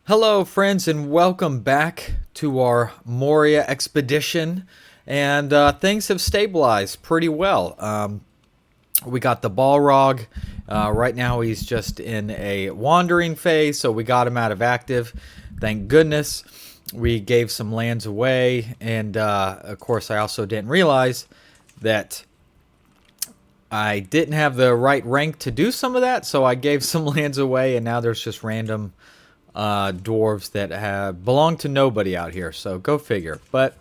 Hello, friends, and welcome back to our Moria expedition. And things have stabilized pretty well. We got the Balrog. Right now, he's just in a wandering phase, so we got him out of active. Thank goodness. We gave some lands away, and of course, I also didn't realize that I didn't have the right rank to do some of that, so I gave some lands away, and now there's just random dwarves that have belong to nobody out here, so go figure. But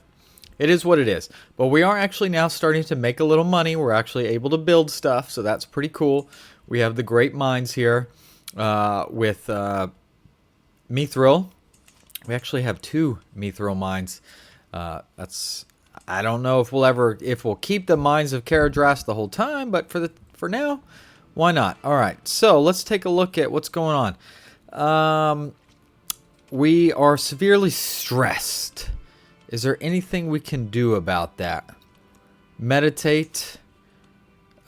it is what it is. But we are actually now starting to make a little money. We're actually able to build stuff, so that's pretty cool. We have the great mines here with mithril. We actually have 2 mithril mines. I don't know if we'll keep the mines of Khazad-dûm the whole time, but for now, why not? All right, so let's take a look at what's going on. We are severely stressed. Is there anything we can do about that? Meditate.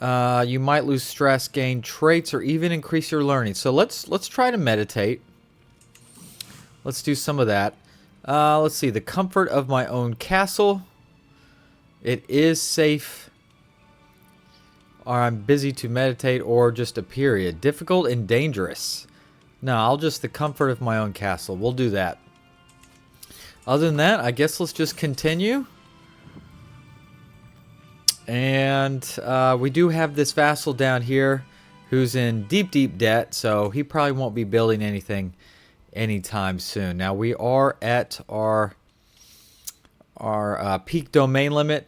You might lose stress, gain traits, or even increase your learning. So let's try to meditate. Let's do some of that. Let's see. The comfort of my own castle. It is safe. Or I'm busy to meditate, or just a period. Difficult and dangerous. No, I'll just the comfort of my own castle. We'll do that. Other than that, I guess let's just continue. And we do have this vassal down here who's in deep, deep debt, so he probably won't be building anything anytime soon. Now, we are at our peak domain limit.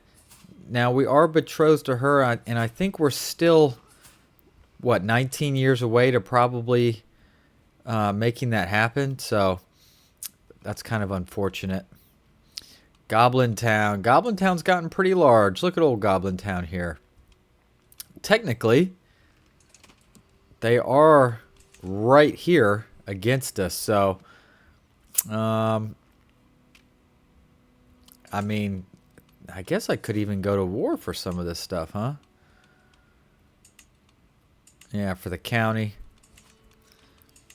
Now, we are betrothed to her, and I think we're still, 19 years away to probably making that happen, so that's kind of unfortunate. Goblin Town. Goblin Town's gotten pretty large. Look at old Goblin Town here. Technically, they are right here against us, so I mean, I guess I could even go to war for some of this stuff, huh? Yeah, for the county.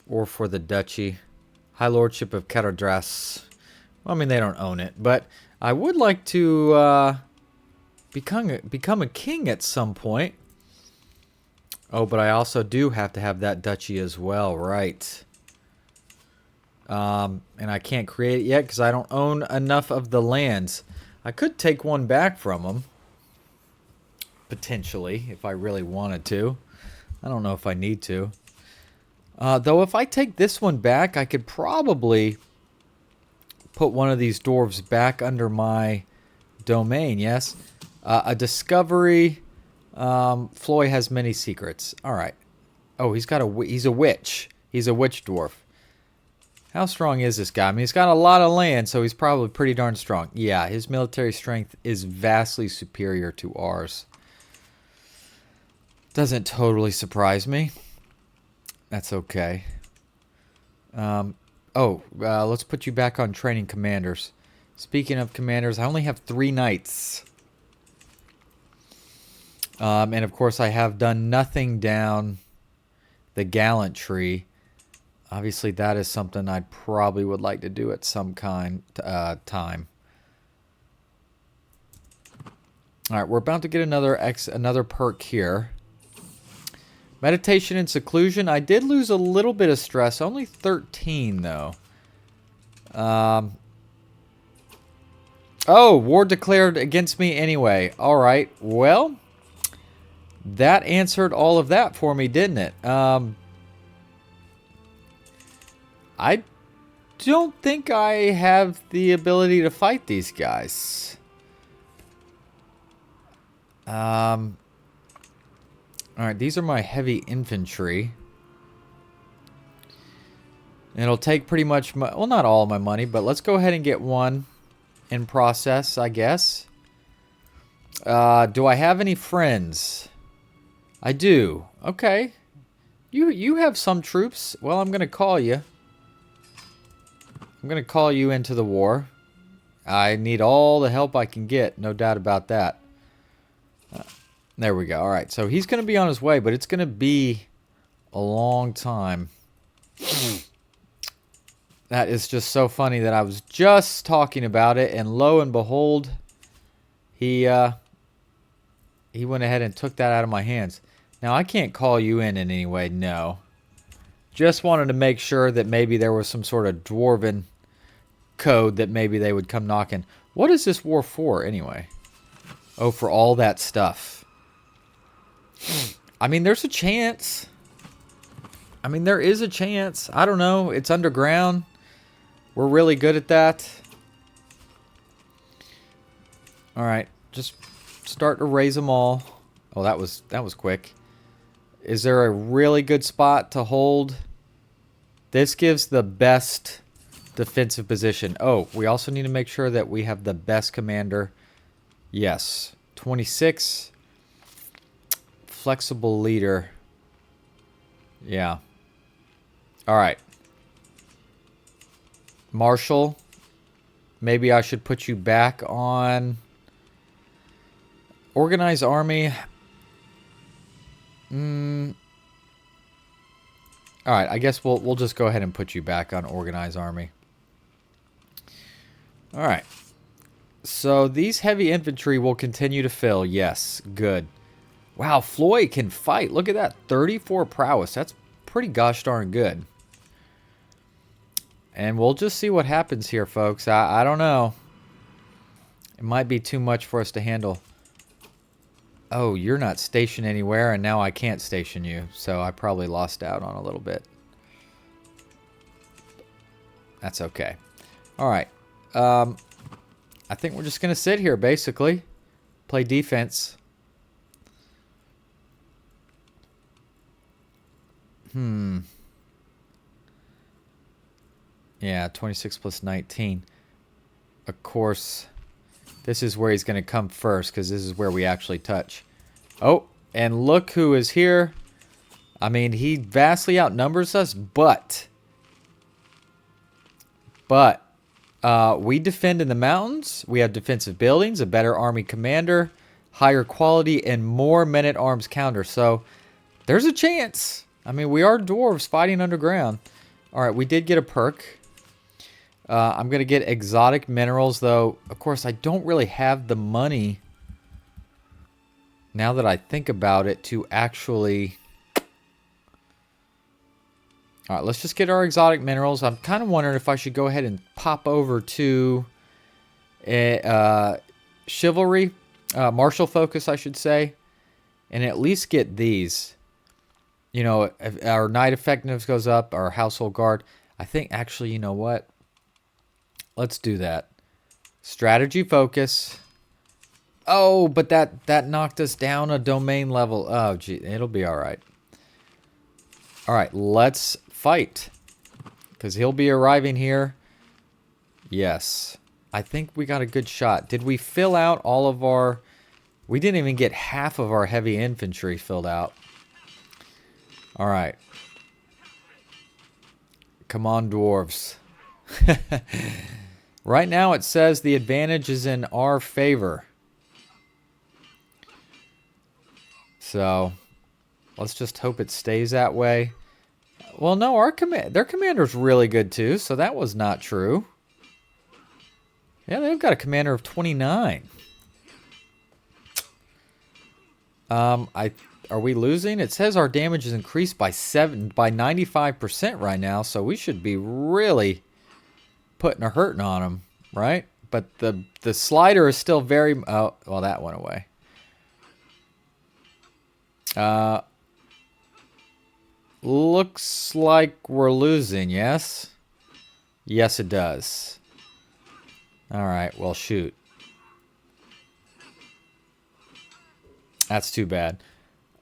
Or for the duchy. High Lordship of Khazad-dûm. Well, I mean, they don't own it. But I would like to become a king at some point. Oh, but I also do have to have that duchy as well, right? And I can't create it yet because I don't own enough of the lands. I could take one back from them. Potentially, if I really wanted to. I don't know if I need to. Though if I take this one back, I could probably put one of these dwarves back under my domain, yes? A discovery. Floy has many secrets. All right. Oh, he's a witch. He's a witch dwarf. How strong is this guy? I mean, he's got a lot of land, so he's probably pretty darn strong. Yeah, his military strength is vastly superior to ours. Doesn't totally surprise me. That's okay. Let's put you back on training commanders. Speaking of commanders, I only have 3 knights. And of course, I have done nothing down the gallantry. Obviously, that is something I probably would like to do at some time. All right, we're about to get another perk here. Meditation and seclusion. I did lose a little bit of stress. Only 13, though. Oh, war declared against me anyway. All right. Well, that answered all of that for me, didn't it? I don't think I have the ability to fight these guys. Alright, these are my heavy infantry. And it'll take pretty much, well, not all my money, but let's go ahead and get one in process, I guess. Do I have any friends? I do. Okay. You have some troops. Well, I'm going to call you. I'm going to call you into the war. I need all the help I can get, no doubt about that. There we go. All right, so he's going to be on his way, but it's going to be a long time. That is just so funny that I was just talking about it, and lo and behold, he went ahead and took that out of my hands. Now, I can't call you in any way, no. Just wanted to make sure that maybe there was some sort of Dwarven code that maybe they would come knocking. What is this war for, anyway? Oh, for all that stuff. I mean, there's a chance. I mean, there is a chance. I don't know. It's underground. We're really good at that. All right. Just start to raise them all. Oh, that was quick. Is there a really good spot to hold? This gives the best defensive position. Oh, we also need to make sure that we have the best commander. Yes. 26. Flexible leader. Yeah. All right. Marshal. Maybe I should put you back on organized army. All right, I guess we'll just go ahead and put you back on organized army. All right. So these heavy infantry will continue to fill. Yes, good. Wow, Floyd can fight. Look at that, 34 prowess. That's pretty gosh darn good. And we'll just see what happens here, folks. I don't know. It might be too much for us to handle. Oh, you're not stationed anywhere, and now I can't station you. So I probably lost out on a little bit. That's okay. All right. I think we're just going to sit here, basically. Play defense. Yeah, 26 plus 19. Of course, this is where he's going to come first, because this is where we actually touch. Oh, and look who is here. I mean, he vastly outnumbers us, but we defend in the mountains. We have defensive buildings, a better army commander, higher quality, and more men-at-arms counter. So there's a chance. I mean, we are dwarves fighting underground. All right, we did get a perk. I'm going to get exotic minerals, though. Of course, I don't really have the money, now that I think about it, to actually... All right, let's just get our exotic minerals. I'm kind of wondering if I should go ahead and pop over to chivalry, martial focus, I should say, and at least get these. You know, if our knight effectiveness goes up, our household guard. I think, actually, you know what? Let's do that. Strategy focus. Oh, but that knocked us down a domain level. Oh, gee, it'll be all right. All right, let's fight, because he'll be arriving here. Yes, I think we got a good shot. Did we fill out all of our... We didn't even get half of our heavy infantry filled out. All right. Come on, dwarves. Right now it says the advantage is in our favor. So let's just hope it stays that way. Well, no, their commander's really good too, so that was not true. Yeah, they've got a commander of 29. Are we losing? It says our damage is increased by 95% right now, so we should be really putting a hurting on them, right? But the slider is still very... Oh, well, that went away. Looks like we're losing, yes? Yes, it does. All right, well, shoot. That's too bad.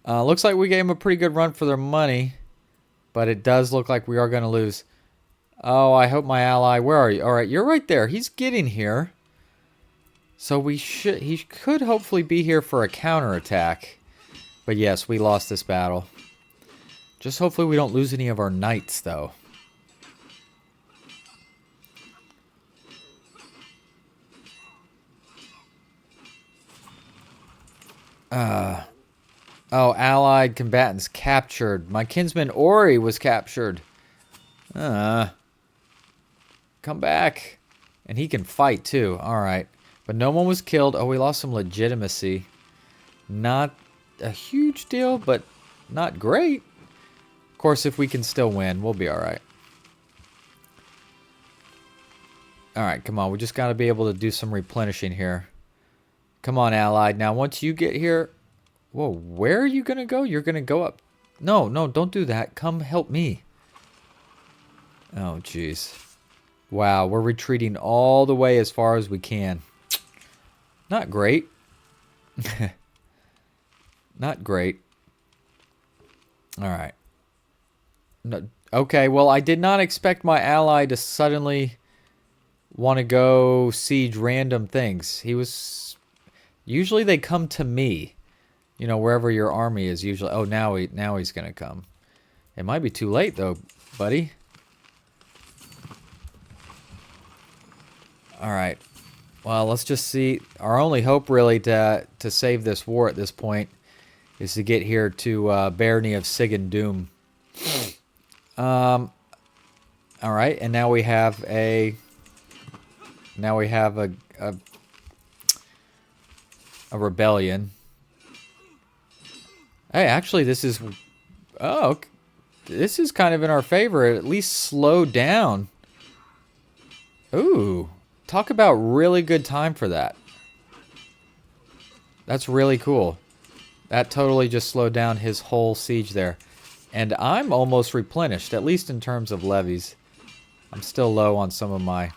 Looks like we gave them a pretty good run for their money, but it does look like we are going to lose. Oh, I hope my ally... Where are you? All right, you're right there. He's getting here. So he could hopefully be here for a counterattack. But yes, we lost this battle. Just hopefully we don't lose any of our knights, though. Oh, allied combatants captured. My kinsman Ori was captured. Come back. And he can fight too. Alright. But no one was killed. Oh, we lost some legitimacy. Not a huge deal, but not great. Of course, if we can still win, we'll be alright. Alright, come on. We just got to be able to do some replenishing here. Come on, Allied. Now, once you get here... Whoa, where are you going to go? You're going to go up... No, no, don't do that. Come help me. Oh, jeez. Wow, we're retreating all the way as far as we can. Not great. Not great. Alright. No, okay, well, I did not expect my ally to suddenly want to go siege random things. He was... Usually they come to me. You know, wherever your army is usually... Oh, now he's going to come. It might be too late, though, buddy. Alright. Well, let's just see. Our only hope, really, to save this war at this point is to get here to Barony of Khazad-dûm. Alright, and now we have a... Now we have a rebellion. Hey, actually, this is... Oh, this is kind of in our favor. At least slow down. Ooh. Talk about really good time for that. That's really cool. That totally just slowed down his whole siege there. And I'm almost replenished, at least in terms of levies. I'm still low on some of my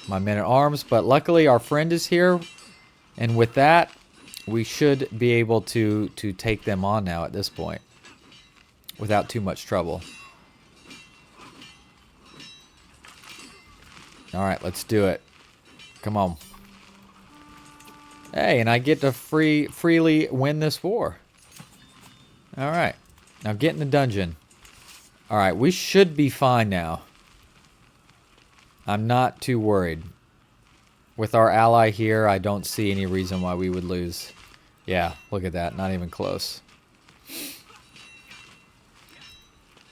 men-at-arms, but luckily our friend is here. And with that, we should be able to take them on now at this point. Without too much trouble. Alright, let's do it. Come on. Hey, and I get to freely win this war. Alright. Now get in the dungeon. Alright, we should be fine now. I'm not too worried. With our ally here, I don't see any reason why we would lose. Yeah, look at that. Not even close.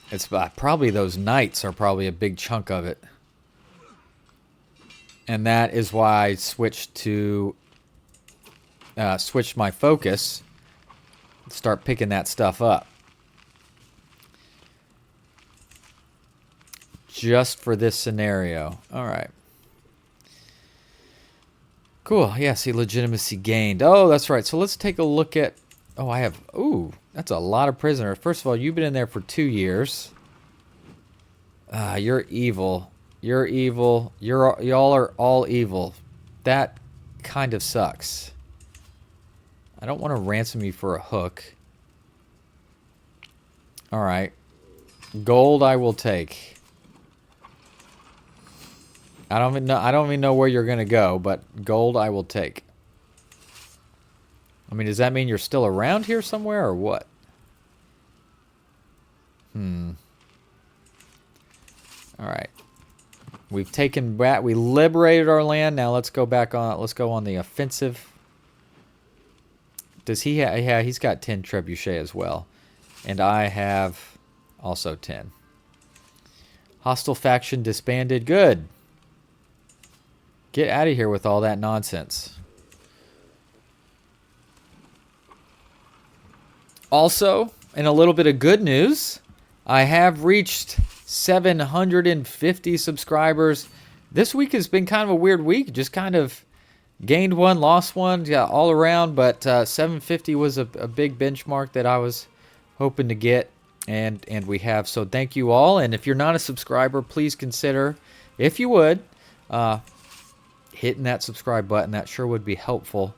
It's probably those knights are probably a big chunk of it. And that is why I switched to... switched my focus. Start picking that stuff up. Just for this scenario. Alright. Cool. Yeah, see, legitimacy gained. Oh, that's right. So let's take a look at... Oh, I have... Ooh, that's a lot of prisoners. First of all, you've been in there for 2 years. You're evil. You're evil. Y'all are all evil. That kind of sucks. I don't want to ransom you for a hook. Alright. Gold I will take. I don't even know where you're gonna go, but gold I will take. I mean, does that mean you're still around here somewhere or what? Alright. We've taken back, we liberated our land. Now let's go back on, let's go on the offensive. Does he have, yeah, he's got 10 trebuchet as well. And I have also 10. Hostile faction disbanded. Good. Get out of here with all that nonsense. Also, in a little bit of good news, I have reached 750 subscribers. This week has been kind of a weird week. Just kind of gained one, lost one, yeah, all around. But 750 was a big benchmark that I was hoping to get, and we have. So thank you all. And if you're not a subscriber, please consider, if you would, hitting that subscribe button. That sure would be helpful.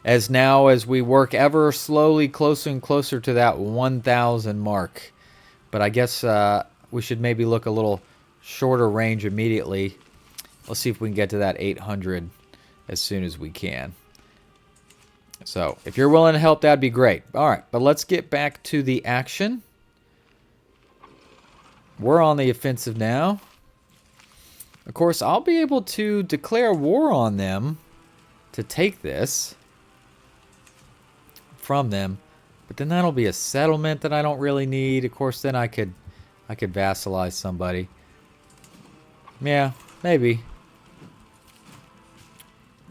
As now, as we work ever slowly closer and closer to that 1,000 mark. But I guess we should maybe look a little shorter range immediately. Let's see if we can get to that 800 as soon as we can. So, if you're willing to help, that'd be great. Alright, but let's get back to the action. We're on the offensive now. Of course, I'll be able to declare war on them to take this from them. But then that'll be a settlement that I don't really need. Of course, then I could vassalize somebody. Yeah, maybe.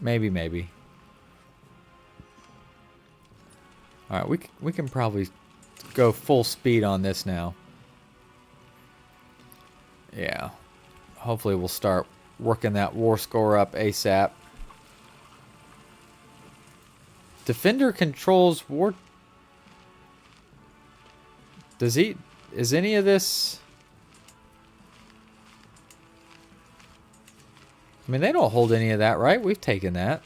Maybe. Alright, we can probably go full speed on this now. Yeah. Hopefully we'll start working that war score up ASAP. Defender controls war... Does he... Is any of this... I mean, they don't hold any of that, right? We've taken that.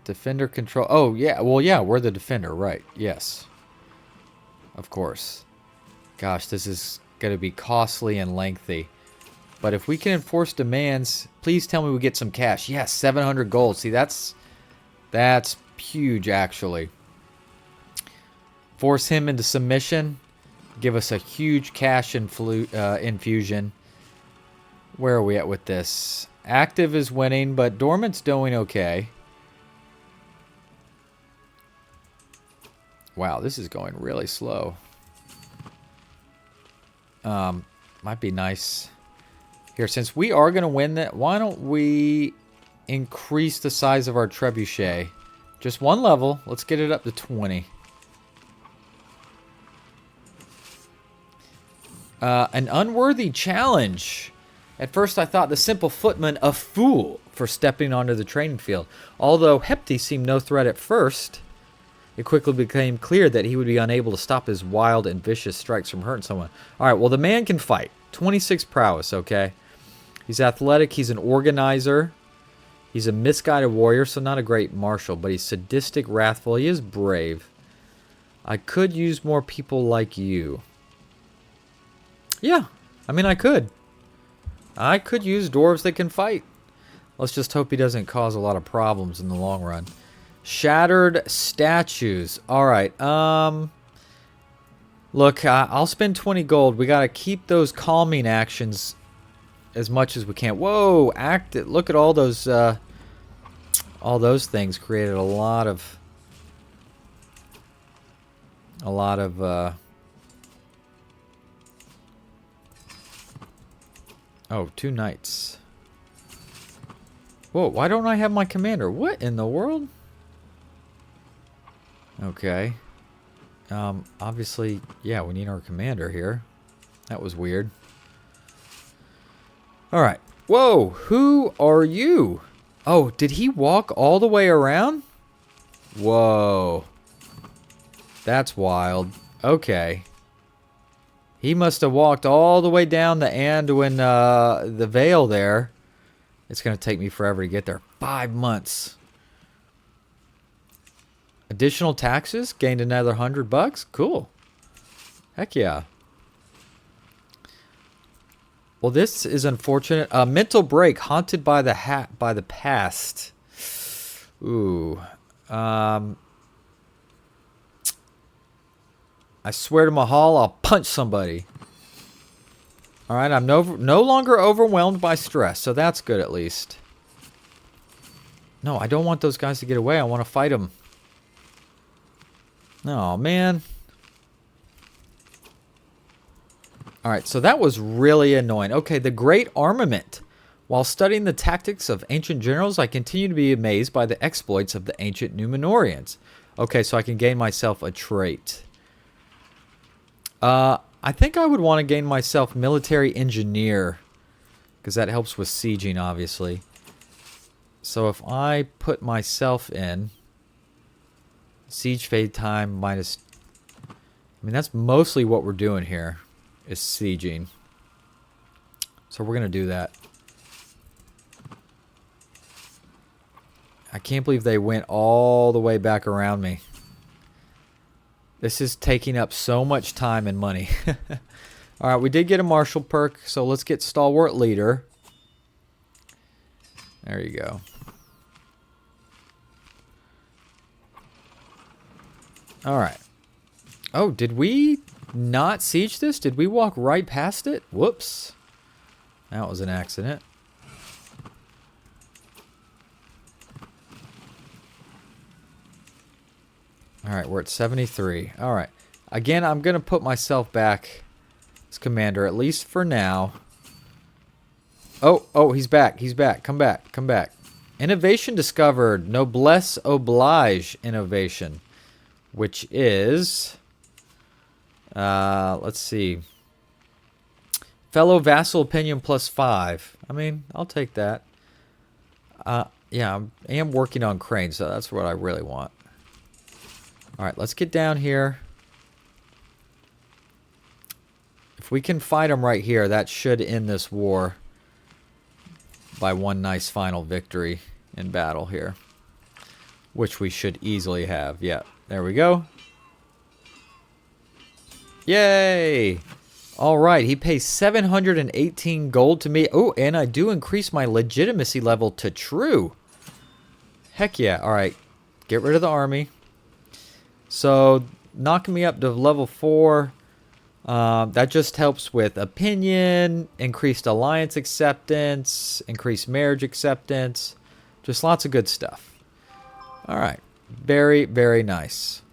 Defender control... Oh, yeah. Well, yeah, we're the defender, right. Yes. Of course. Gosh, this is going to be costly and lengthy. But if we can enforce demands, please tell me we get some cash. Yes, 700 gold. See, that's huge, actually. Force him into submission. Give us a huge cash infusion. Where are we at with this? Active is winning, but Dormant's doing okay. Wow, this is going really slow. Might be nice. Here, since we are going to win that, why don't we increase the size of our trebuchet? Just one level. Let's get it up to 20. An unworthy challenge. At first I thought the simple footman a fool for stepping onto the training field. Although Hepti seemed no threat at first, it quickly became clear that he would be unable to stop his wild and vicious strikes from hurting someone. Alright, well the man can fight. 26 prowess, okay? He's athletic, he's an organizer. He's a misguided warrior, so not a great marshal, but he's sadistic, wrathful, he is brave. I could use more people like you. Yeah, I mean I could. I could use dwarves that can fight. Let's just hope he doesn't cause a lot of problems in the long run. Shattered statues. Alright, look, I'll spend 20 gold. We gotta keep those calming actions as much as we can. Whoa, look at all those things created a lot of oh, 2 knights. Whoa, why don't I have my commander? What in the world? Okay. Obviously, yeah, we need our commander here. That was weird. Alright. Whoa, who are you? Oh, did he walk all the way around? Whoa. That's wild. Okay. He must have walked all the way down the Anduin, the Vale there. It's going to take me forever to get there. 5 months. Additional taxes? Gained another $100? Cool. Heck yeah. Well, this is unfortunate. Mental break. Haunted by the past. Ooh. I swear to Mahal, I'll punch somebody. Alright, I'm no longer overwhelmed by stress, so that's good at least. No, I don't want those guys to get away. I want to fight them. Oh, man. Alright, so that was really annoying. Okay, the Great Armament. While studying the tactics of ancient generals, I continue to be amazed by the exploits of the ancient Númenóreans. Okay, so I can gain myself a trait. I think I would want to gain myself Military Engineer, because that helps with sieging, obviously. So if I put myself in siege fade time minus... I mean, that's mostly what we're doing here, is sieging. So we're going to do that. I can't believe they went all the way back around me. This is taking up so much time and money. Alright, we did get a martial perk, so let's get Stalwart Leader. There you go. Alright. Oh, did we not siege this? Did we walk right past it? Whoops. That was an accident. Alright, we're at 73. Alright. Again, I'm going to put myself back as commander, at least for now. Oh, he's back. He's back. Come back. Come back. Innovation discovered. Noblesse oblige innovation. Which is... let's see. Fellow vassal opinion +5. I mean, I'll take that. Yeah, I am working on cranes, so that's what I really want. Alright, let's get down here. If we can fight them right here, that should end this war by one nice final victory in battle here. Which we should easily have. Yeah, there we go. Yay! Alright, he pays 718 gold to me. Oh, and I do increase my legitimacy level to true. Heck yeah. Alright, get rid of the army. So, knocking me up to level 4. That just helps with opinion, increased alliance acceptance, increased marriage acceptance. Just lots of good stuff. Alright. Very, very nice.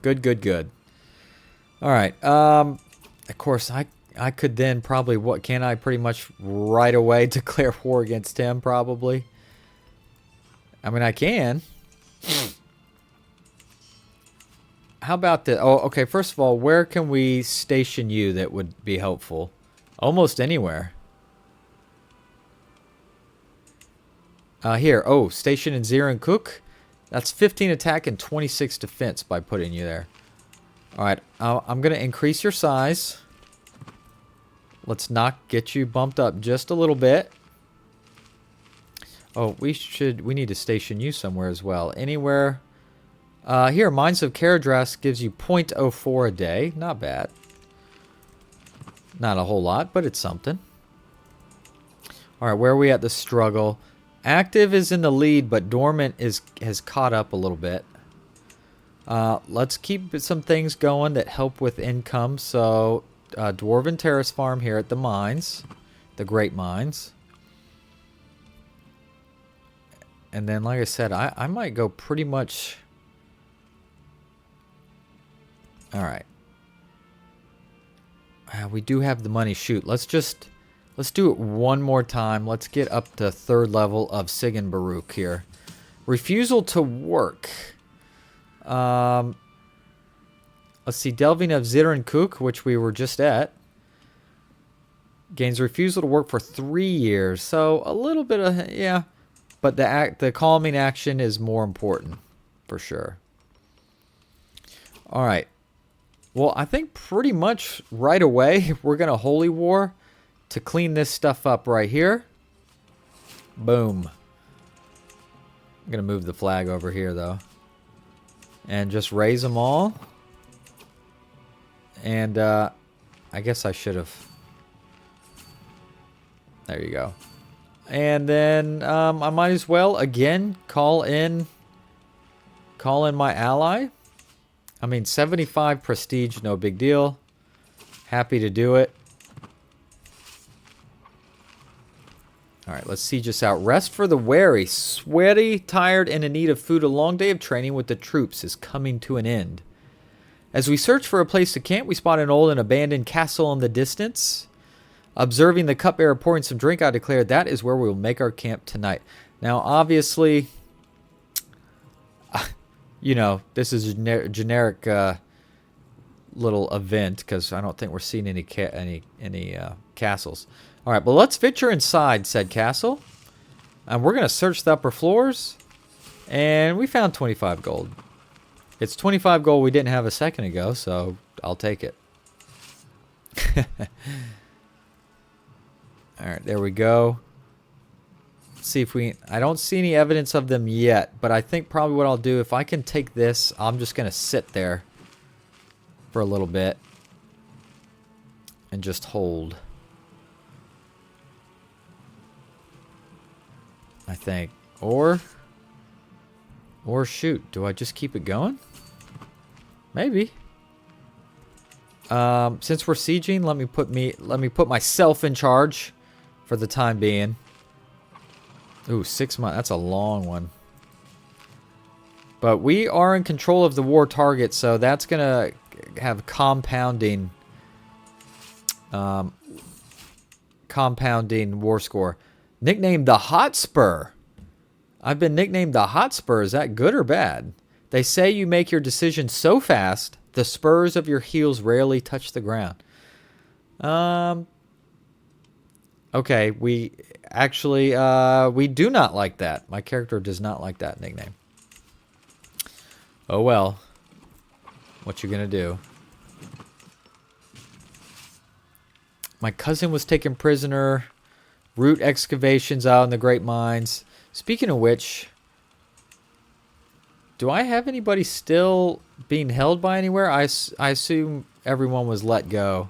Good, good, good. Alright. Of course, I could then probably, what can I pretty much right away declare war against him, probably. I mean, I can. How about the... Oh, okay, first of all, where can we station you that would be helpful? Almost anywhere. Here. Oh, station in Zirin Cook. That's 15 attack and 26 defense by putting you there. Alright, I'm going to increase your size. Let's get you bumped up just a little bit. Oh, we need to station you somewhere as well. Anywhere... here, Mines of Caradhras gives you 0.04 a day. Not bad. Not a whole lot, but it's something. Alright, where are we at the struggle? Active is in the lead, but Dormant has caught up a little bit. Let's keep some things going that help with income. So, Dwarven Terrace Farm here at the mines. The Great Mines. And then, like I said, I might go pretty much... Alright. We do have the money. Shoot, let's do it one more time. Let's get up to 3rd level of Sigan Baruch here. Refusal to work. Let's see, Delving of Zirin Cook, which we were just at. Gains refusal to work for 3 years. So, a little bit of, yeah. But the calming action is more important, for sure. Alright. Well, I think pretty much right away, we're going to Holy War to clean this stuff up right here. Boom. I'm going to move the flag over here, though. And just raise them all. And, I guess I should have... There you go. And then, I might as well, again, call in my ally. I mean, 75 prestige, no big deal. Happy to do it. Alright, let's siege this out. Rest for the wary. Sweaty, tired, and in need of food. A long day of training with the troops is coming to an end. As we search for a place to camp, we spot an old and abandoned castle in the distance. Observing the cupbearer pouring some drink, I declare that is where we will make our camp tonight. Now, obviously... You know, this is a generic little event because I don't think we're seeing any castles. All right, but let's venture inside said castle, and we're gonna search the upper floors, and we found 25 gold. It's 25 gold we didn't have a second ago, so I'll take it. All right, there we go. See if we... I don't see any evidence of them yet, but I think probably what I'll do, if I can take this, I'm just going to sit there for a little bit and just hold. I think. Or shoot, do I just keep it going? Maybe. Since we're sieging, let me put myself in charge for the time being. Ooh, 6 months. That's a long one. But we are in control of the war target, so that's going to have compounding Compounding war score. Nicknamed the Hotspur. I've been nicknamed the Hotspur. Is that good or bad? They say you make your decision so fast, the spurs of your heels rarely touch the ground. Okay, we actually, we do not like that. My character does not like that nickname. Oh well. What you gonna do? My cousin was taken prisoner. Root excavations out in the Great Mines. Speaking of which, do I have anybody still being held by anywhere? I assume everyone was let go.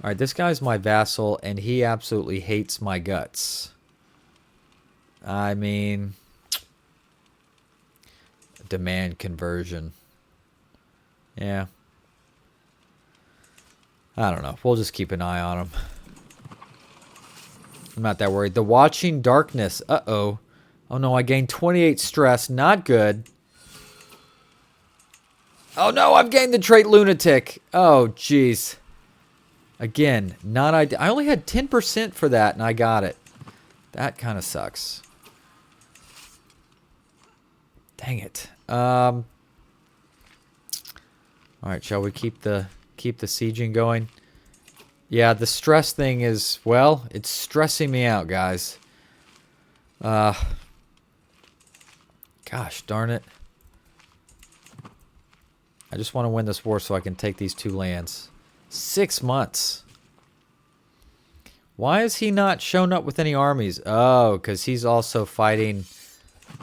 Alright, this guy's my vassal, and he absolutely hates my guts. I mean, demand conversion. Yeah. I don't know. We'll just keep an eye on him. I'm not that worried. The Watching Darkness. Uh-oh. Oh no, I gained 28 stress. Not good. Oh no, I've gained the trait Lunatic. Oh, jeez. Again, not ideal. I only had 10% for that, and I got it. That kind of sucks. Dang it. All right, shall we keep the sieging going? Yeah, the stress thing is, well, it's stressing me out, guys. Gosh darn it. I just want to win this war so I can take these 2 lands. 6 months. Why has he not shown up with any armies? Oh, because he's also fighting.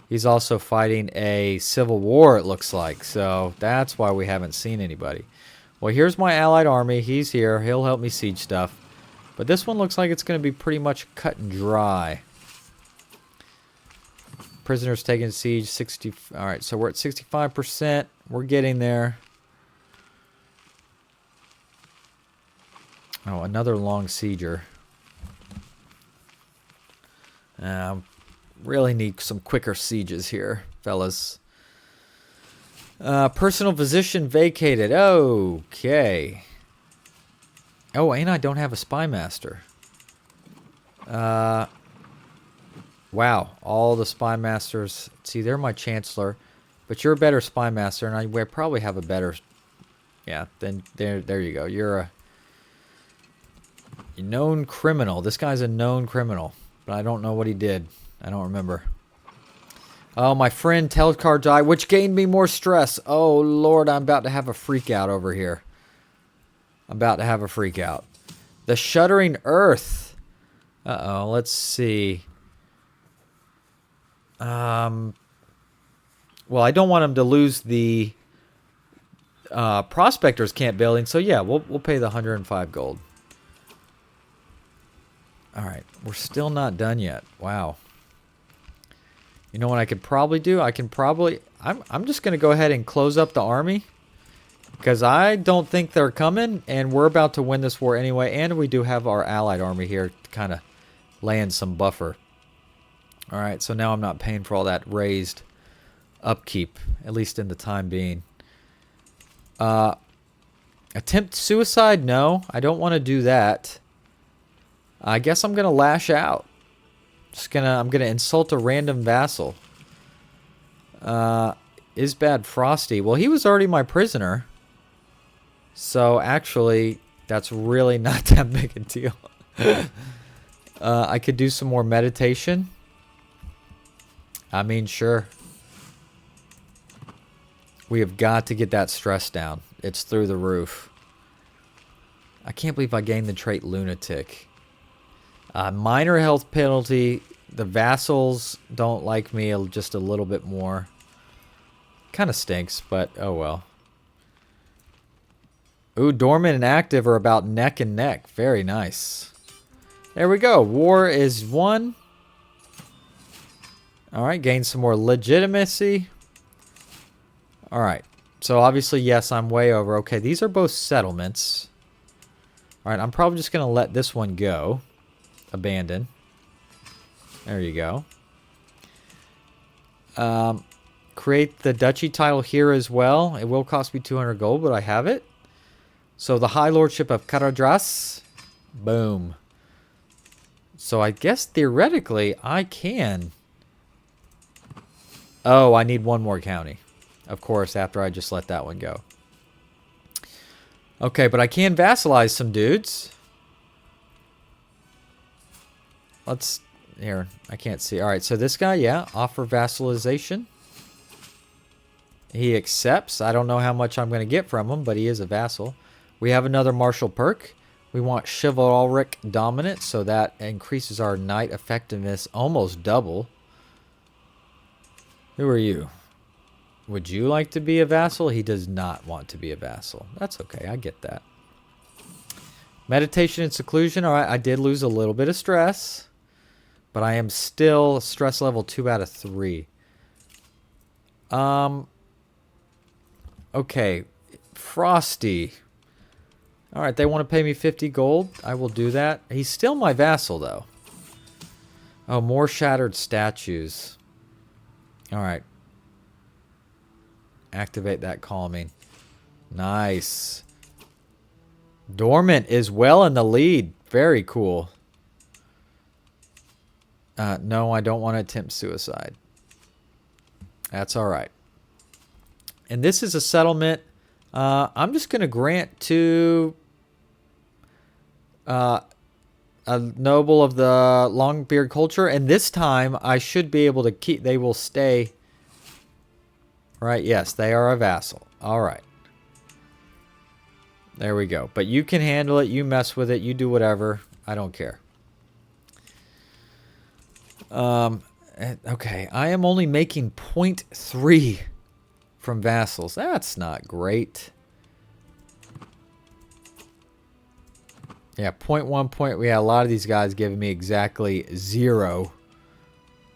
He's also fighting a civil war, it looks like. So that's why we haven't seen anybody. Well, here's my allied army. He's here. He'll help me siege stuff. But this one looks like it's going to be pretty much cut and dry. Prisoners taken siege 60. All right, so we're at 65%. We're getting there. Oh, another long sieger. Really need some quicker sieges here, fellas. Personal position vacated. Okay. Oh, and I don't have a spy master. Wow, all the spy masters. See, they're my chancellor, but you're a better spy master, and I probably have a better. Yeah, then there you go. You're a known criminal. This guy's a known criminal, but I don't know what he did. I don't remember. Oh, my friend Telkar died, which gained me more stress. Oh, Lord, I'm about to have a freak out over here. I'm about to have a freak out. The Shuddering Earth. Uh-oh, let's see. Well, I don't want him to lose the Prospector's Camp building, so yeah, we'll pay the 105 gold. All right, we're still not done yet. Wow. You know what I could probably do? I'm just going to go ahead and close up the army. Because I don't think they're coming. And we're about to win this war anyway. And we do have our allied army here to kind of land some buffer. Alright, so now I'm not paying for all that raised upkeep. At least in the time being. Attempt suicide? No, I don't want to do that. I guess I'm going to lash out. I'm gonna insult a random vassal. Isbad Frosty. Well, he was already my prisoner. So actually, that's really not that big a deal. I could do some more meditation. I mean, sure. We have got to get that stress down. It's through the roof. I can't believe I gained the trait Lunatic. Minor health penalty. The vassals don't like me just a little bit more. Kind of stinks, but oh well. Ooh, dormant and active are about neck and neck. Very nice. There we go. War is won. Alright, gain some more legitimacy. Alright. So obviously, yes, I'm way over. Okay, these are both settlements. Alright, I'm probably just going to let this one go. Abandon. There you go. Create the duchy title here as well. It will cost me 200 gold, but I have it. So the High Lordship of Caradras. Boom. So I guess theoretically I can. Oh, I need one more county. Of course, after I just let that one go. Okay, but I can vassalize some dudes. Let's... Here, I can't see. Alright, so this guy, yeah, offer vassalization. He accepts. I don't know how much I'm going to get from him, but he is a vassal. We have another martial perk. We want chivalric dominance, so that increases our knight effectiveness almost double. Who are you? Would you like to be a vassal? He does not want to be a vassal. That's okay, I get that. Meditation and seclusion. Alright, I did lose a little bit of stress. But I am still stress level 2 out of 3. Okay. Frosty. Alright, they want to pay me 50 gold. I will do that. He's still my vassal, though. Oh, more shattered statues. Alright. Activate that calming. Nice. Dormant is well in the lead. Very cool. No, I don't want to attempt suicide. That's alright. And this is a settlement. I'm just going to grant to a noble of the Longbeard culture. And this time, I should be able to keep... They will stay... Right, yes, they are a vassal. Alright. There we go. But you can handle it. You mess with it. You do whatever. I don't care. Okay, I am only making 0.3 from vassals. That's not great. Yeah, 0.1 point. Yeah, a lot of these guys giving me exactly 0.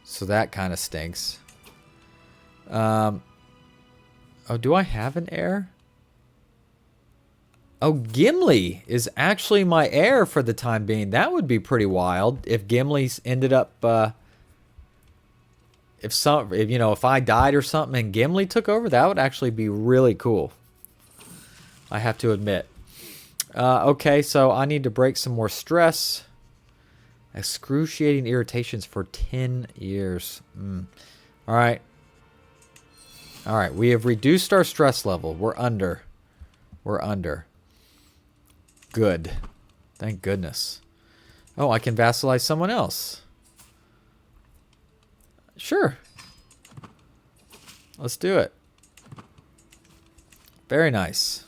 So that kind of stinks. Oh, do I have an heir? Oh, Gimli is actually my heir for the time being. That would be pretty wild if Gimli's ended up... If I died or something and Gimli took over, that would actually be really cool. I have to admit. Okay, so I need to break some more stress. Excruciating irritations for 10 years. Alright. Alright, we have reduced our stress level. We're under. We're under. Good. Thank goodness. Oh, I can vassalize someone else. Sure. Let's do it. Very nice.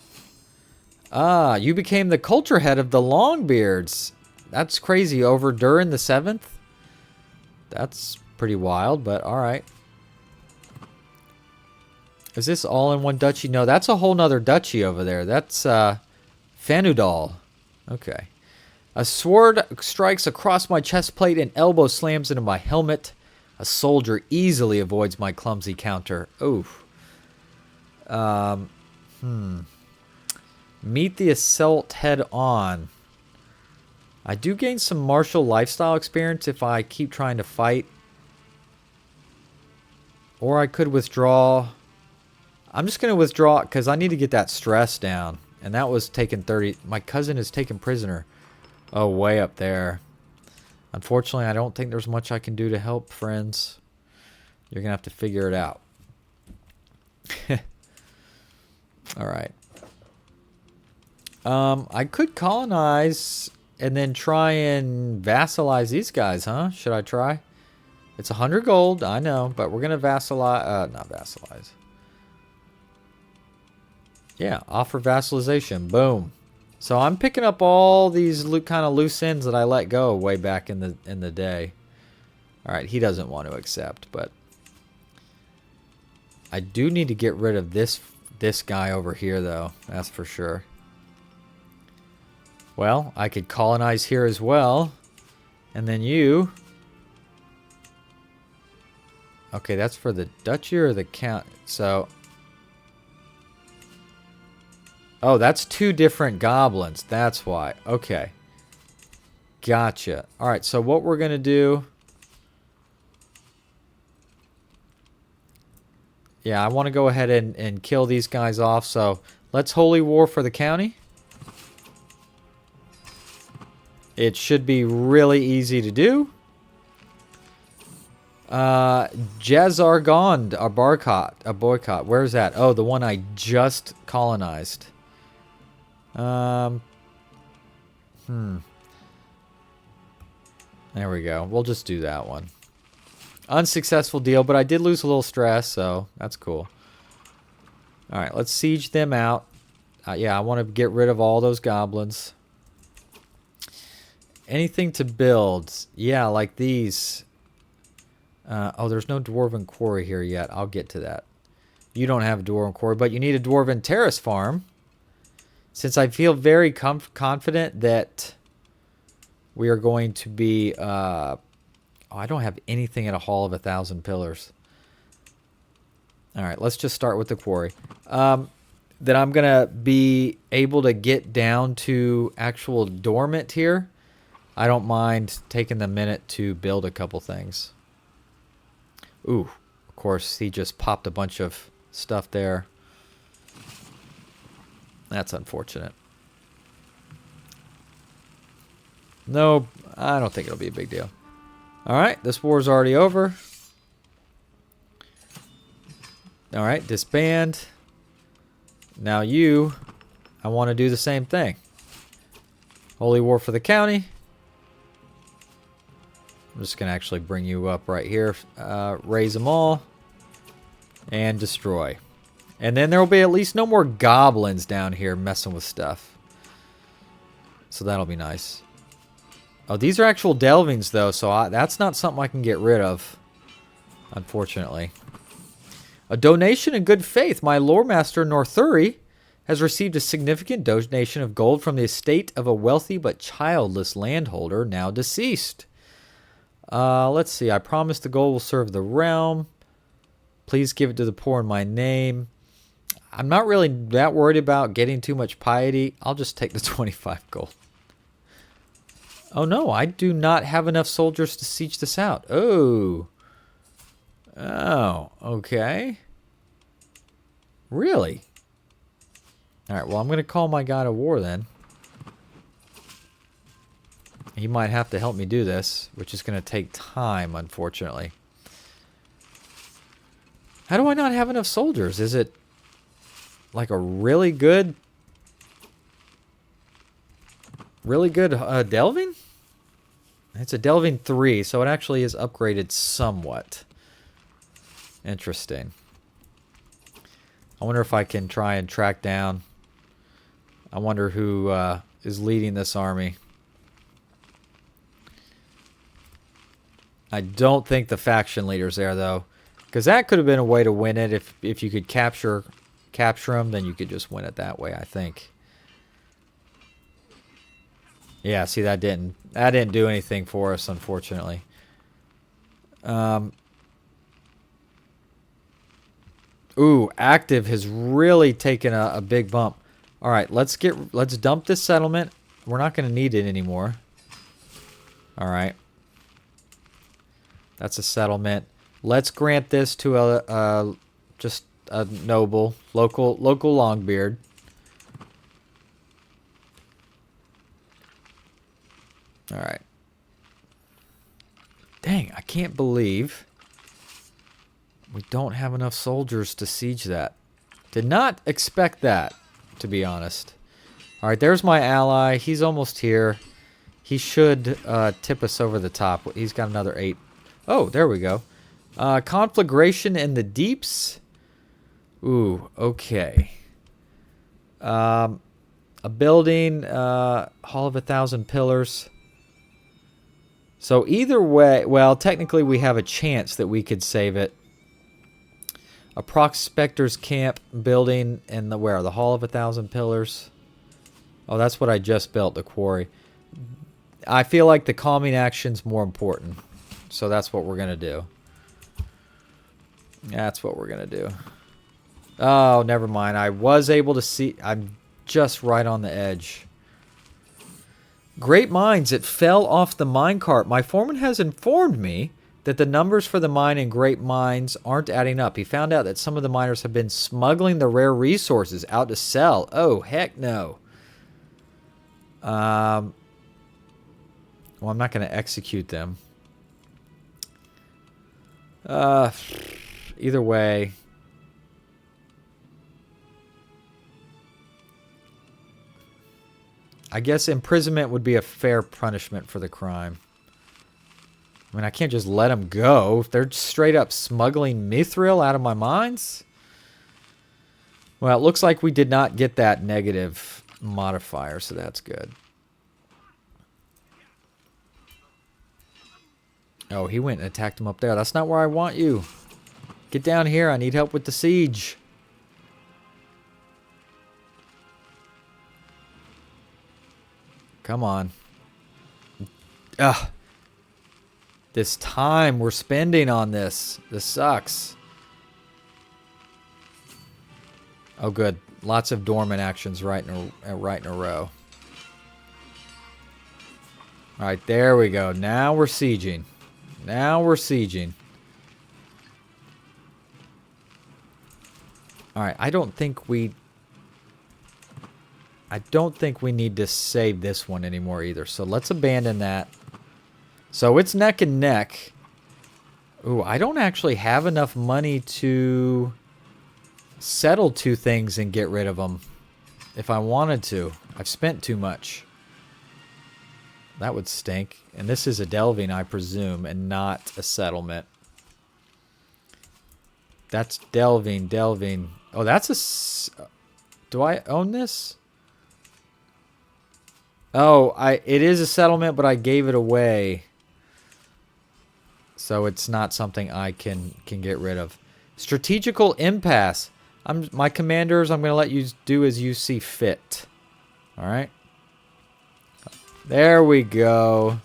Ah, you became the culture head of the Longbeards. That's crazy. Over Durin the VII? That's pretty wild, but alright. Is this all in one duchy? No, that's a whole nother duchy over there. That's Fanudal. Okay. A sword strikes across my chest plate and elbow slams into my helmet. A soldier easily avoids my clumsy counter. Oof. Meet the assault head on. I do gain some martial lifestyle experience if I keep trying to fight. Or I could withdraw. I'm just going to withdraw because I need to get that stress down. And that was taken 30. My cousin is taken prisoner. Oh, way up there. Unfortunately, I don't think there's much I can do to help, friends. You're going to have to figure it out. Alright. I could colonize and then try and vassalize these guys, huh? Should I try? It's 100 gold, I know, but we're going to vassalize... not vassalize. Yeah, offer vassalization. Boom. So I'm picking up all these kind of loose ends that I let go way back in the day. All right, he doesn't want to accept, but I do need to get rid of this guy over here, though. That's for sure. Well, I could colonize here as well, and then you. Okay, that's for the duchy or the count. So. Oh, that's 2 different goblins. That's why. Okay. Gotcha. Alright, so what we're going to do... Yeah, I want to go ahead and kill these guys off. So, let's holy war for the county. It should be really easy to do. Jazargond, a boycott. Where's that? Oh, the one I just colonized. There we go. We'll just do that one. Unsuccessful deal, but I did lose a little stress, so that's cool. Alright, let's siege them out. Yeah, I want to get rid of all those goblins. Anything to build? Yeah, like these. Oh, there's no Dwarven quarry here yet. I'll get to that. You don't have a Dwarven quarry, but you need a Dwarven terrace farm. Since I feel very confident that we are going to be... oh, I don't have anything at a Hall of 1,000 Pillars. Alright, let's just start with the quarry. Then I'm going to be able to get down to actual dormant here. I don't mind taking the minute to build a couple things. Ooh, of course, he just popped a bunch of stuff there. That's unfortunate. No, I don't think it'll be a big deal. Alright, this war's already over. Alright, disband. Now I want to do the same thing. Holy war for the county. I'm just going to actually bring you up right here. Raise them all. And destroy. And then there will be at least no more goblins down here messing with stuff. So that'll be nice. Oh, these are actual delvings, though, so that's not something I can get rid of. Unfortunately. A donation in good faith. My lore master, Northuri, has received a significant donation of gold from the estate of a wealthy but childless landholder, now deceased. Let's see. I promise the gold will serve the realm. Please give it to the poor in my name. I'm not really that worried about getting too much piety. I'll just take the 25 gold. Oh no, I do not have enough soldiers to siege this out. Oh. Oh, okay. Really? Alright, well I'm going to call my god of war then. He might have to help me do this, which is going to take time, unfortunately. How do I not have enough soldiers? Is it like a really good delving? It's a delving 3, so it actually is upgraded somewhat. Interesting. I wonder if I can try and track down. I wonder who is leading this army. I don't think the faction leader's there, though. Because that could have been a way to win it. If you could capture them, then you could just win it that way, I think. Yeah, see, that didn't do anything for us, unfortunately. Ooh, active has really taken a big bump. All right, let's dump this settlement. We're not going to need it anymore. All right. That's a settlement. Let's grant this to just a noble, local Longbeard. All right. Dang, I can't believe we don't have enough soldiers to siege that. Did not expect that, to be honest. All right, there's my ally. He's almost here. He should tip us over the top. He's got another 8. Oh, there we go. Conflagration in the deeps. Ooh, okay. A building, Hall of 1,000 Pillars. So either way, well, technically we have a chance that we could save it. A prospector's camp building in the where? The Hall of 1,000 Pillars. Oh, that's what I just built, the quarry. I feel like the calming action's more important. So that's what we're going to do. That's what we're going to do. Oh, never mind. I was able to see. I'm just right on the edge. Great mines. It fell off the minecart. My foreman has informed me that the numbers for the mine in Great Mines aren't adding up. He found out that some of the miners have been smuggling the rare resources out to sell. Oh, heck no. Well, I'm not going to execute them. Either way. I guess imprisonment would be a fair punishment for the crime. I mean, I can't just let them go. If they're straight up smuggling mithril out of my mines. Well, it looks like we did not get that negative modifier, so that's good. Oh, he went and attacked him up there. That's not where I want you. Get down here. I need help with the siege. Come on. Ugh. This time we're spending on this. This sucks. Oh, good. Lots of dormant actions right in a row. All right, there we go. Now we're sieging. Now we're sieging. All right, I don't think we need to save this one anymore either. So let's abandon that. So it's neck and neck. Ooh, I don't actually have enough money to settle two things and get rid of them. If I wanted to. I've spent too much. That would stink. And this is a delving, I presume, and not a settlement. That's delving. Oh, that's a... Do I own this? Oh, it is a settlement, but I gave it away. So it's not something I can get rid of. Strategical impasse. My commanders, I'm going to let you do as you see fit. All right. There we go.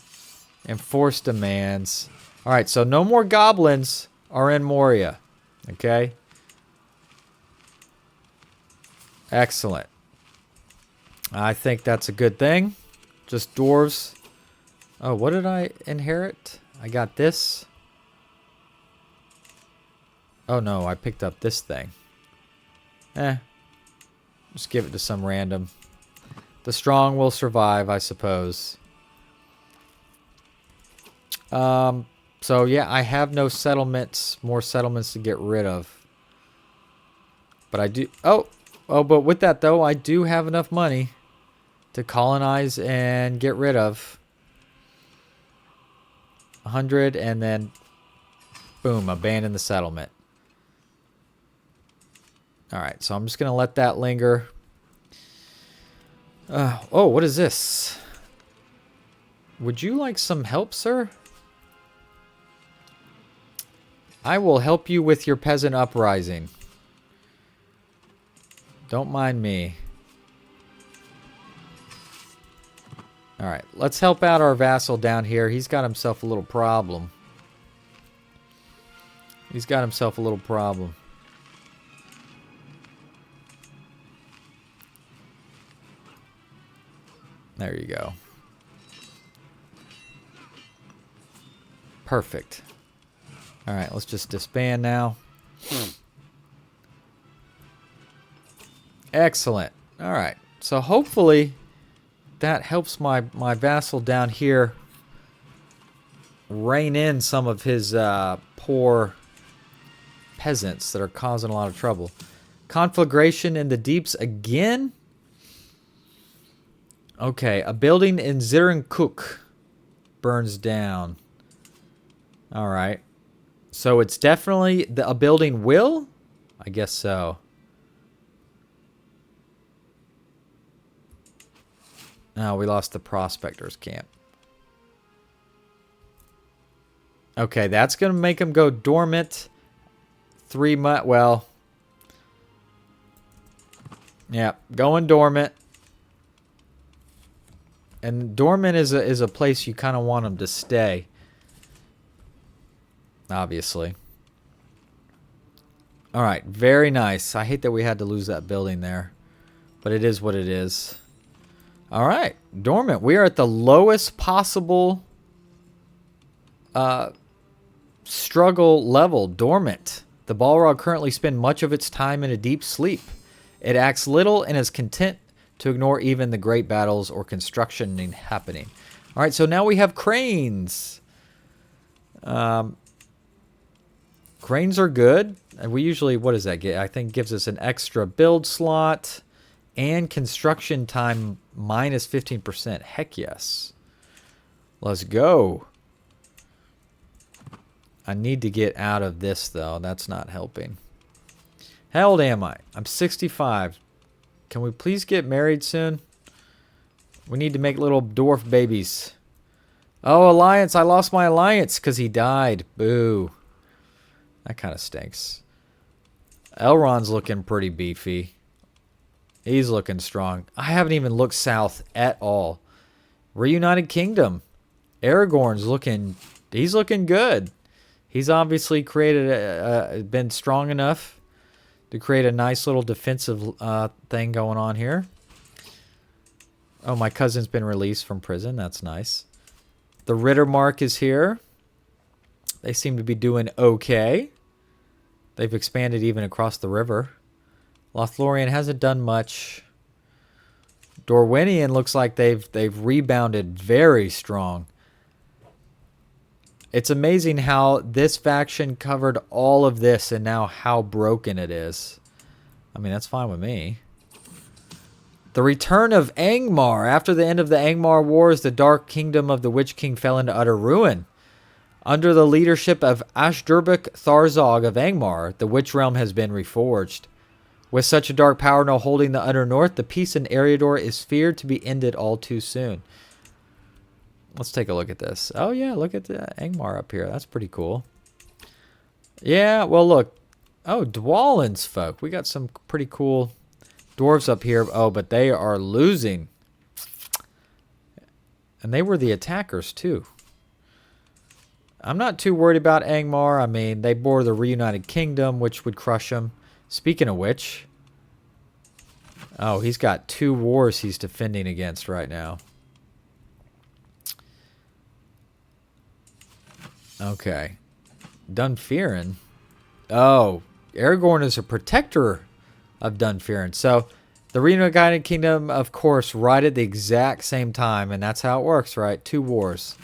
Enforce demands. All right, so no more goblins are in Moria. Okay. Excellent. I think that's a good thing. Just dwarves. Oh, what did I inherit? I got this. Oh no, I picked up this thing. Just give it to some random. The strong will survive, I suppose. So yeah, I have no settlements, more settlements to get rid of. But I do... Oh, but with that though, I do have enough money to colonize and get rid of. 100 and then boom, abandon the settlement. Alright, so I'm just going to let that linger. Oh, what is this? Would you like some help, sir? I will help you with your peasant uprising. Don't mind me. Alright, let's help out our vassal down here. He's got himself a little problem. There you go. Perfect. Alright, let's just disband now. Excellent. Alright, so hopefully that helps my vassal down here rein in some of his poor peasants that are causing a lot of trouble. Conflagration in the deeps again? Okay, a building in Zirankuk burns down. Alright. So it's definitely a building will? I guess so. Oh, we lost the prospectors camp. Okay, that's going to make them go dormant. 3 months. Well. Yeah, going dormant. And dormant is a place you kind of want them to stay. Obviously. Alright, very nice. I hate that we had to lose that building there. But it is what it is. Alright, dormant. We are at the lowest possible struggle level. Dormant. The Balrog currently spends much of its time in a deep sleep. It acts little and is content to ignore even the great battles or construction happening. All right, so now we have cranes. Cranes are good. And we usually, what does that get? I think it gives us an extra build slot and construction time minus 15%. Heck yes. Let's go. I need to get out of this, though. That's not helping. How old am I? I'm 65. Can we please get married soon? We need to make little dwarf babies. Oh, alliance. I lost my alliance because he died. Boo. That kind of stinks. Elrond's looking pretty beefy. He's looking strong. I haven't even looked south at all. Reunited Kingdom. Aragorn's looking... He's looking good. He's obviously created... been strong enough to create a nice little defensive thing going on here. Oh, my cousin's been released from prison. That's nice. The Rittermark is here. They seem to be doing okay. They've expanded even across the river. Lothlorien hasn't done much. Dorwinion looks like they've rebounded very strong. It's amazing how this faction covered all of this and now how broken it is. I mean, that's fine with me. The return of Angmar. After the end of the Angmar Wars, the Dark Kingdom of the Witch King fell into utter ruin. Under the leadership of Ashdurbek Tharzog of Angmar, the Witch Realm has been reforged. With such a dark power now holding the utter north, the peace in Eriador is feared to be ended all too soon. Let's take a look at this. Oh yeah, look at the Angmar up here. That's pretty cool. Yeah, well look. Oh, Dwalin's folk. We got some pretty cool dwarves up here. Oh, but they are losing. And they were the attackers too. I'm not too worried about Angmar. I mean, they bore the Reunited Kingdom, which would crush them. Speaking of which... Oh, he's got 2 wars he's defending against right now. Okay. Dunferin. Oh, Aragorn is a protector of Dunferin. So, the Reunited Kingdom, of course, right at the exact same time. And that's how it works, right? 2 wars.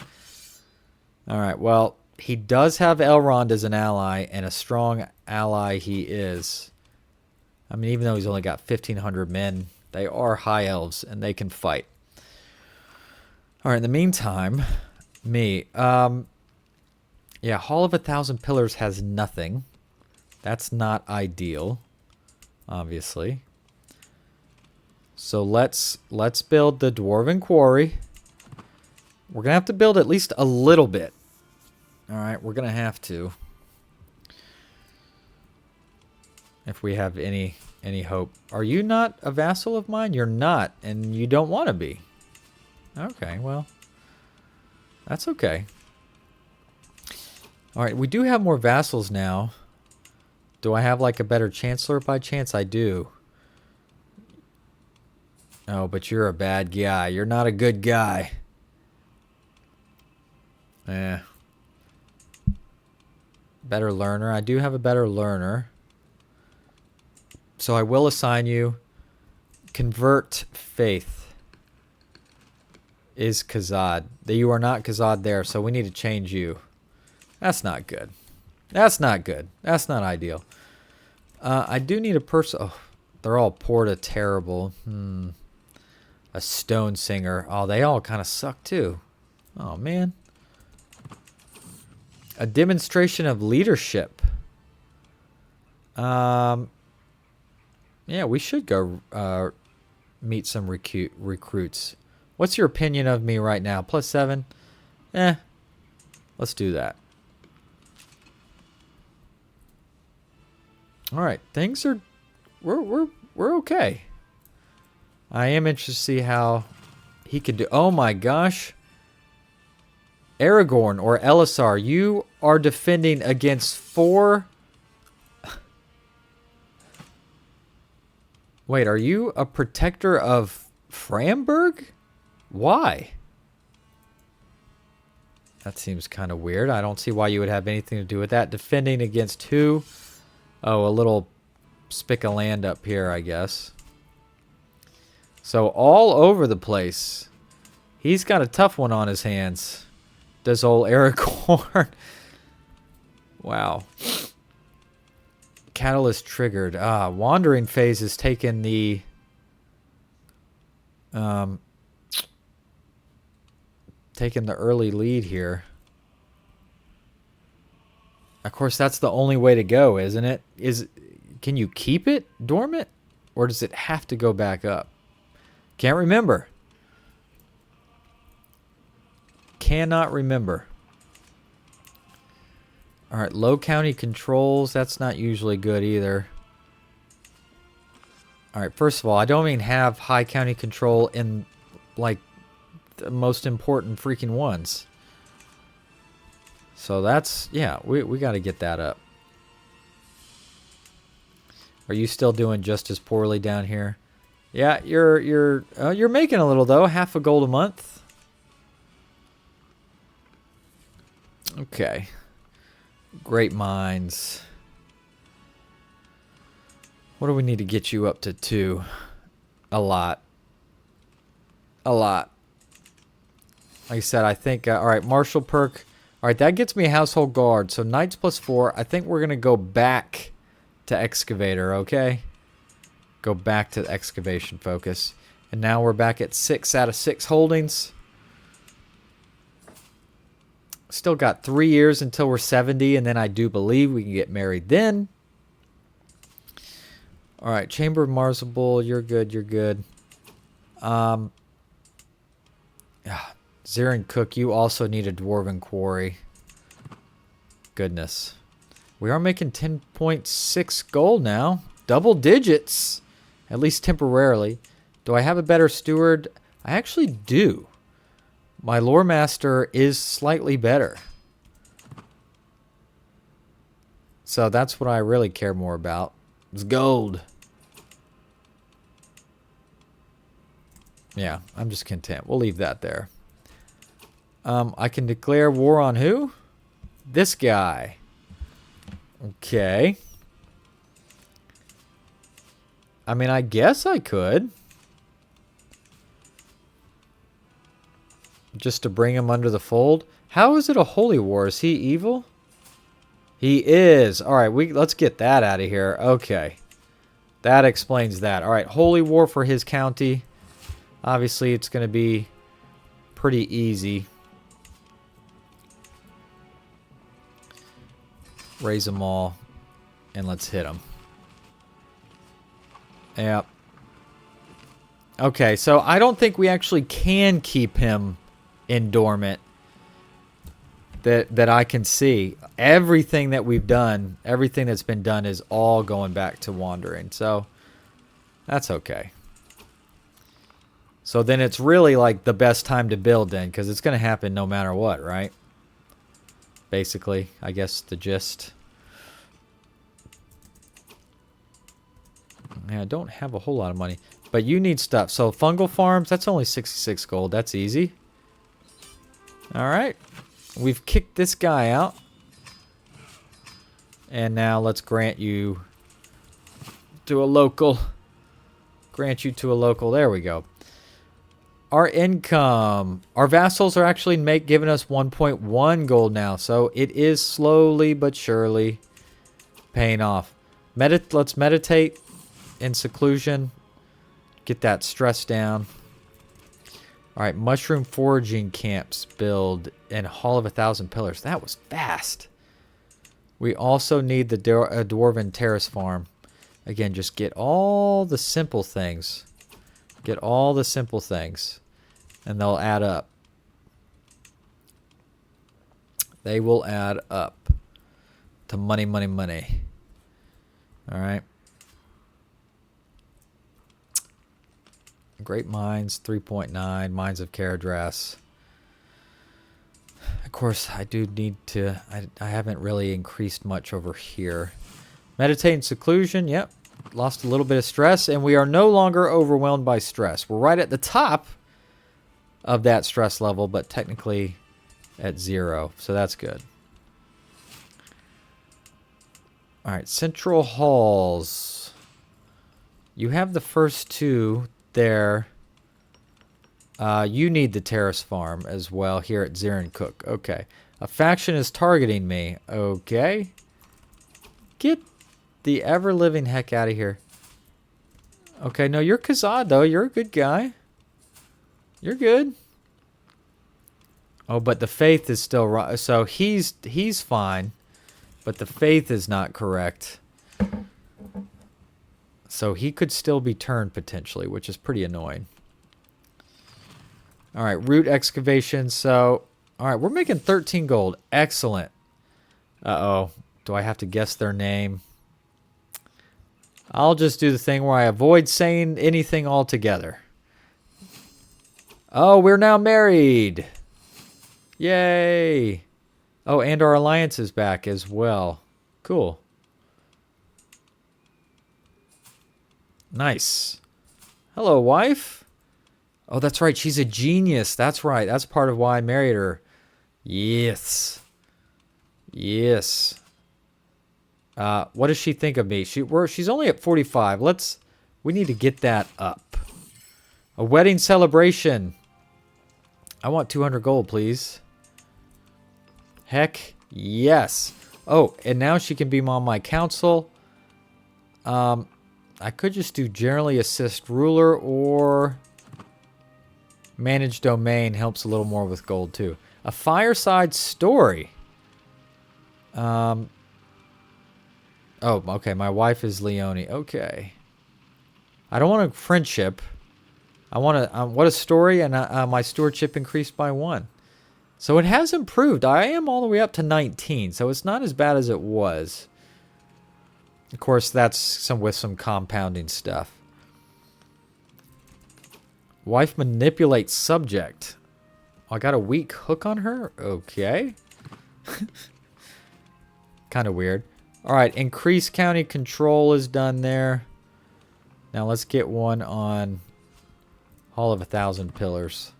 Alright, well, he does have Elrond as an ally, and a strong ally he is. I mean, even though he's only got 1,500 men, they are high elves, and they can fight. Alright, in the meantime, me. Yeah, Hall of 1,000 Pillars has nothing. That's not ideal, obviously. So let's build the Dwarven Quarry. We're going to have to build at least a little bit. Alright, we're going to have to. If we have any hope. Are you not a vassal of mine? You're not, and you don't want to be. Okay, well. That's okay. Alright, we do have more vassals now. Do I have like a better chancellor by chance? I do. Oh, but you're a bad guy. You're not a good guy. Eh. Better learner. I do have a better learner. So I will assign you. Convert faith. Is Khazad. You are not Khazad there, so we need to change you. That's not good. That's not good. That's not ideal. I do need a person. Oh, they're all Porta terrible. A stone singer. Oh, they all kind of suck too. Oh, man. A demonstration of leadership. Yeah, we should go meet some recruits. What's your opinion of me right now? +7? Let's do that. All right, things are we're okay. I am interested to see how he could do. Oh my gosh. Aragorn or Elisar, you are defending against 4. Wait, are you a protector of Framberg? Why? That seems kind of weird. I don't see why you would have anything to do with that. Defending against who? Oh, a little spick of land up here, I guess. So all over the place. He's got a tough one on his hands. Does old Aragorn. Wow. Catalyst triggered. Wandering phase has taken the... taking the early lead here. Of course, that's the only way to go, isn't it? Can you keep it dormant? Or does it have to go back up? Can't remember. Cannot remember. Alright, low county controls. That's not usually good either. Alright, first of all, I don't even have high county control in, like, the most important freaking ones. So that's, yeah, we got to get that up. Are you still doing just as poorly down here? Yeah, you're making a little though, half a gold a month. Okay. Great minds. What do we need to get you up to 2? A lot. A lot. Like I said, I think, all right, martial perk. All right, that gets me household guard. So knights +4. I think we're going to go back to excavator, okay? Go back to the excavation focus. And now we're back at 6 out of 6 holdings. Still got 3 years until we're 70, and then I do believe we can get married then. All right, Chamber of Marzible, you're good, you're good. Zirin Cook, you also need a Dwarven Quarry. Goodness. We are making 10.6 gold now. Double digits. At least temporarily. Do I have a better steward? I actually do. My lore master is slightly better. So that's what I really care more about. It's gold. Yeah, I'm just content. We'll leave that there. I can declare war on who? This guy. Okay. I mean, I guess I could. Just to bring him under the fold. How is it a holy war? Is he evil? He is. All right, let's get that out of here. Okay. That explains that. All right, holy war for his county. Obviously, it's going to be pretty easy. Raise them all. And let's hit them. Yep. Okay, so I don't think we actually can keep him in dormant. That I can see. Everything that we've done, everything that's been done is all going back to wandering. So, that's okay. So then it's really like the best time to build then, because it's going to happen no matter what, right? Basically, I guess the gist. Yeah, I don't have a whole lot of money. But you need stuff. So fungal farms, that's only 66 gold. That's easy. Alright. We've kicked this guy out. And now let's grant you to a local. Grant you to a local. There we go. Our income. Our vassals are actually giving us 1.1 gold now. So it is slowly but surely paying off. Let's meditate in seclusion. Get that stress down. Alright, mushroom foraging camps build in Hall of 1,000 Pillars. That was fast. We also need the Dwarven terrace farm. Again, just get all the simple things. Get all the simple things. And they'll add up. They will add up. To money, money, money. Alright. Great Minds, 3.9. Mines of Caradras. Of course, I do need to... I haven't really increased much over here. Meditate in seclusion. Yep. Lost a little bit of stress. And we are no longer overwhelmed by stress. We're right at the top of that stress level, but technically at 0. So that's good. Alright, Central Halls. You have the first 2 there. You need the terrace farm as well here at Zirin Cook. Okay. A faction is targeting me. Okay. Get the ever-living heck out of here. Okay, no, you're Khazad, though. You're a good guy. You're good. Oh, but the faith is still right. So he's fine, but the faith is not correct. So he could still be turned potentially, which is pretty annoying. All right, root excavation. So, all right, we're making 13 gold. Excellent. Uh-oh. Do I have to guess their name? I'll just do the thing where I avoid saying anything altogether. Oh, we're now married. Yay. Oh, and our alliance is back as well. Cool. Nice. Hello, wife. Oh, that's right. She's a genius. That's right. That's part of why I married her. Yes. Yes. What does she think of me? She's only at 45. We need to get that up. A wedding celebration. I want 200 gold, please. Heck yes. Oh, and now she can be on my council. I could just do generally assist ruler, or manage domain helps a little more with gold too. A fireside story. Oh, okay. My wife is Leonie. Okay. I don't want a friendship. I want what a story, and my stewardship increased by 1. So it has improved. I am all the way up to 19, so it's not as bad as it was. Of course, that's with some compounding stuff. Wife manipulates subject. I got a weak hook on her? Okay. Kind of weird. Alright, increase county control is done there. Now let's get one on Hall of 1,000 Pillars.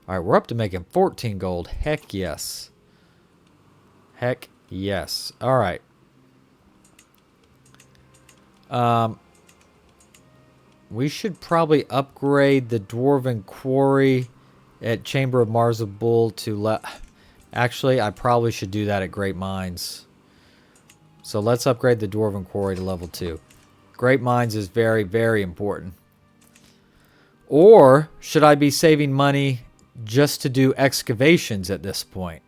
Alright, we're up to making 14 gold. Heck yes. Heck yes. Alright. We should probably upgrade the Dwarven Quarry at Chamber of Mars of Bull to Actually, I probably should do that at Great Mines. So let's upgrade the Dwarven Quarry to level 2. Great Mines is very, very important. Or should I be saving money just to do excavations at this point?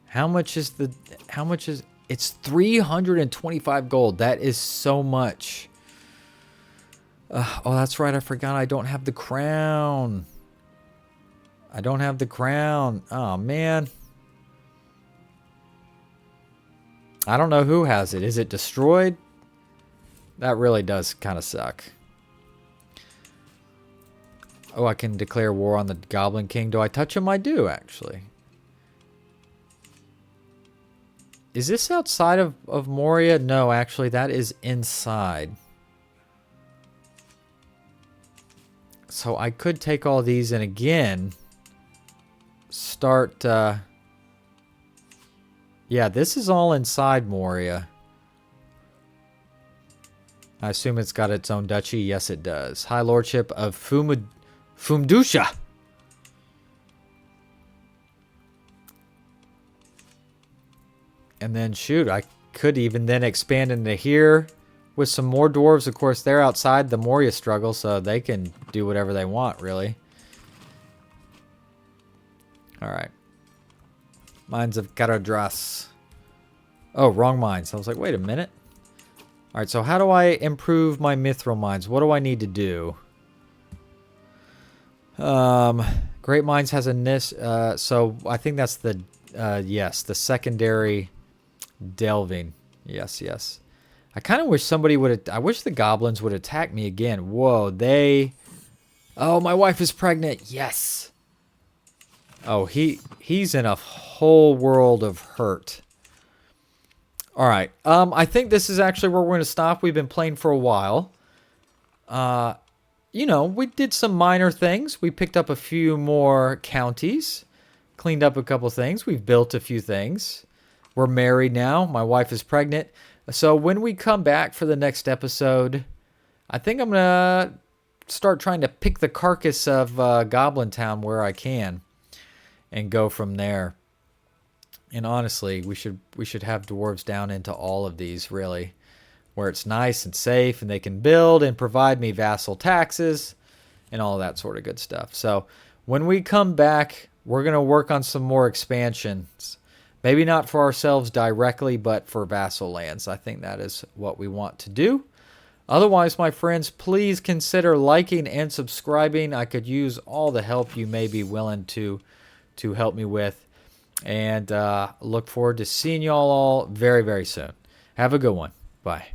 How much is it's 325 gold. That is so much. Oh, that's right. I forgot I don't have the crown. I don't have the crown. Oh, man. I don't know who has it. Is it destroyed? That really does kind of suck. Oh, I can declare war on the Goblin King. Do I touch him? I do, actually. Is this outside of Moria? No, actually, that is inside. So I could take all these and again start... yeah, this is all inside Moria. I assume it's got its own duchy. Yes, it does. High Lordship of Fumdusha. And then, shoot, I could even then expand into here with some more dwarves. Of course, they're outside the Moria struggle, so they can do whatever they want, really. Alright. Mines of Karadras. Oh, wrong mines. I was like, wait a minute. Alright, so how do I improve my mithril mines? What do I need to do? Great Mines has a so I think that's the yes, the secondary delving. Yes, yes. I kind of wish somebody would. I wish the goblins would attack me again. Whoa, they. Oh, my wife is pregnant. Yes. Oh, he's in a whole world of hurt. All right. I think this is actually where we're going to stop. We've been playing for a while. You know, we did some minor things. We picked up a few more counties, cleaned up a couple things. We've built a few things. We're married now. My wife is pregnant. So when we come back for the next episode, I think I'm going to start trying to pick the carcass of Goblin Town where I can, and go from there. And honestly, we should have dwarves down into all of these, really, where it's nice and safe, and they can build and provide me vassal taxes and all that sort of good stuff. So when we come back, we're going to work on some more expansions. Maybe not for ourselves directly, but for vassal lands. I think that is what we want to do. Otherwise, my friends, please consider liking and subscribing. I could use all the help you may be willing to help me with. And look forward to seeing y'all all very, very soon. Have a good one. Bye.